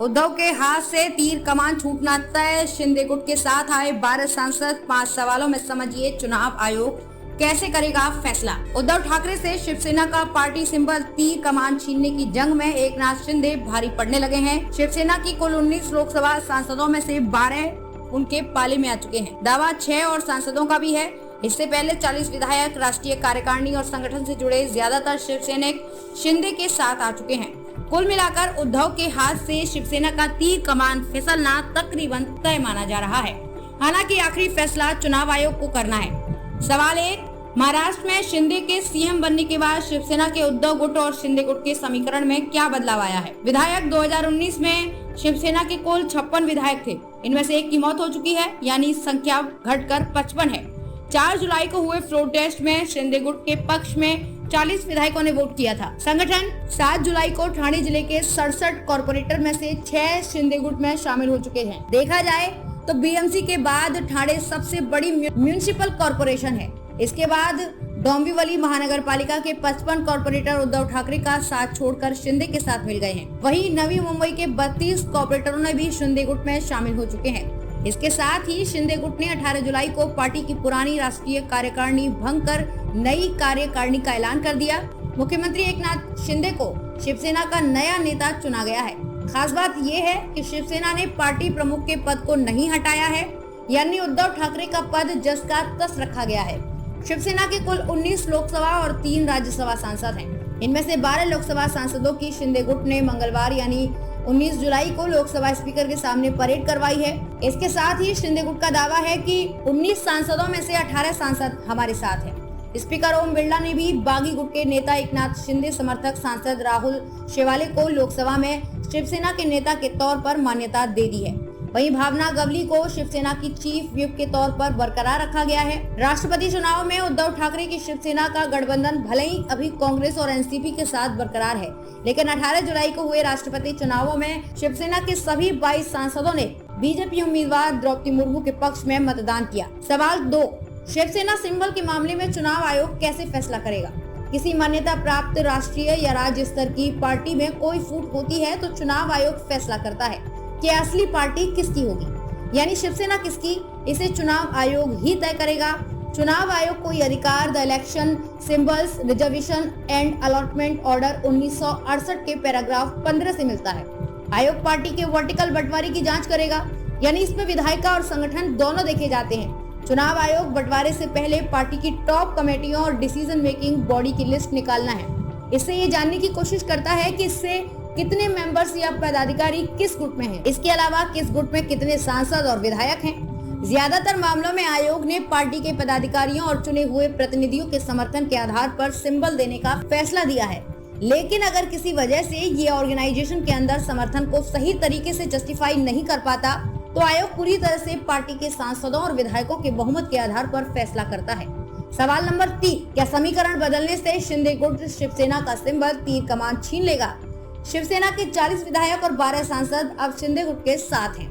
उद्धव के हाथ से तीर कमान छूटना तय। शिंदे गुट के साथ आए 12 सांसद। 5 सवालों में समझिए चुनाव आयोग कैसे करेगा फैसला। उद्धव ठाकरे से शिवसेना का पार्टी सिंबल तीर कमान छीनने की जंग में एकनाथ शिंदे भारी पड़ने लगे हैं। शिवसेना की कुल 19 लोकसभा सांसदों में से 12 उनके पाले में आ चुके हैं। दावा 6 और सांसदों का भी है। इससे पहले 40 विधायक, राष्ट्रीय कार्यकारिणी और संगठन से जुड़े ज्यादातर शिवसैनिक शिंदे के साथ आ चुके हैं। कुल मिलाकर उद्धव के हाथ से शिवसेना का तीर कमान फिसलना तकरीबन तय माना जा रहा है। हालांकि आखिरी फैसला चुनाव आयोग को करना है। सवाल 1, महाराष्ट्र में शिंदे के सीएम बनने के बाद शिवसेना के उद्धव गुट और शिंदे गुट के समीकरण में क्या बदलाव आया है। विधायक 2019 में शिवसेना के कुल 56 विधायक थे। इनमें से 1 की मौत हो चुकी है, यानी संख्या घटकर 55 है। 4 जुलाई को हुए फ्लोर टेस्ट में शिंदे गुट के पक्ष में 40 विधायकों ने वोट किया था। संगठन 7 जुलाई को ठाणे जिले के 67 कॉर्पोरेटर में से 6 शिंदे गुट में शामिल हो चुके हैं। देखा जाए तो बीएमसी के बाद ठाणे सबसे बड़ी म्यूनिसिपल कॉर्पोरेशन है। इसके बाद डोंबिवली महानगर पालिका के 55 कॉर्पोरेटर उद्धव ठाकरे का साथ छोड़कर शिंदे के साथ मिल गए हैं। वहीं नवी मुंबई के 32 कॉर्पोरेटरों ने भी शिंदे गुट में शामिल हो चुके हैं। इसके साथ ही शिंदे गुट ने 18 जुलाई को पार्टी की पुरानी राष्ट्रीय कार्यकारिणी भंग कर नई कार्यकारिणी का ऐलान कर दिया। मुख्यमंत्री एकनाथ शिंदे को शिवसेना का नया नेता चुना गया है। खास बात यह है कि शिवसेना ने पार्टी प्रमुख के पद को नहीं हटाया है, यानी उद्धव ठाकरे का पद जस का तस रखा गया है। शिवसेना के कुल 19 लोकसभा और 3 राज्यसभा सांसद हैं। इनमें से 12 लोकसभा सांसदों की शिंदे गुट ने मंगलवार यानी 19 जुलाई को लोकसभा स्पीकर के सामने परेड करवाई है। इसके साथ ही शिंदे गुट का दावा है कि 19 सांसदों में से 18 सांसद हमारे साथ हैं। स्पीकर ओम बिरला ने भी बागी गुट के नेता एकनाथ शिंदे समर्थक सांसद राहुल शेवाले को लोकसभा में शिवसेना के नेता के तौर पर मान्यता दे दी है। वहीं भावना गवली को शिवसेना की चीफ व्हिप के तौर पर बरकरार रखा गया है। राष्ट्रपति चुनाव में उद्धव ठाकरे की शिवसेना का गठबंधन भले ही अभी कांग्रेस और एनसीपी के साथ बरकरार है, लेकिन 18 जुलाई को हुए राष्ट्रपति चुनावों में शिवसेना के सभी 22 सांसदों ने बीजेपी उम्मीदवार द्रौपदी मुर्मू के पक्ष में मतदान किया। सवाल 2, शिवसेना सिंबल के मामले में चुनाव आयोग कैसे फैसला करेगा। किसी मान्यता प्राप्त राष्ट्रीय या राज्य स्तर की पार्टी में कोई फूट होती है तो चुनाव आयोग फैसला करता है कि असली पार्टी किसकी होगी, यानी शिवसेना किसकी, इसे चुनाव आयोग ही तय करेगा। चुनाव आयोग को यह अधिकार the election symbols reservation and allotment order 1968 के पैराग्राफ 15 से मिलता है। आयोग पार्टी के वर्टिकल बंटवारे की जांच करेगा, यानी इसमें विधायिका और संगठन दोनों देखे जाते हैं। चुनाव आयोग बंटवारे से पहले पार्टी की टॉप कमेटियों और डिसीजन मेकिंग बॉडी की लिस्ट निकालना है। इससे ये जानने की कोशिश करता है कि इससे कितने मेंबर्स या पदाधिकारी किस गुट में हैं। इसके अलावा किस गुट में कितने सांसद और विधायक हैं। ज्यादातर मामलों में आयोग ने पार्टी के पदाधिकारियों और चुने हुए प्रतिनिधियों के समर्थन के आधार पर सिंबल देने का फैसला दिया है। लेकिन अगर किसी वजह से ये ऑर्गेनाइजेशन के अंदर समर्थन को सही तरीके से जस्टिफाई नहीं कर पाता तो आयोग पूरी तरह से पार्टी के सांसदों और विधायकों के बहुमत के आधार पर फैसला करता है। सवाल नंबर 3, क्या समीकरण बदलने से शिंदे गुट शिवसेना का सिंबल तीर कमान छीन लेगा। शिवसेना के 40 विधायक और 12 सांसद अब शिंदे गुट के साथ हैं।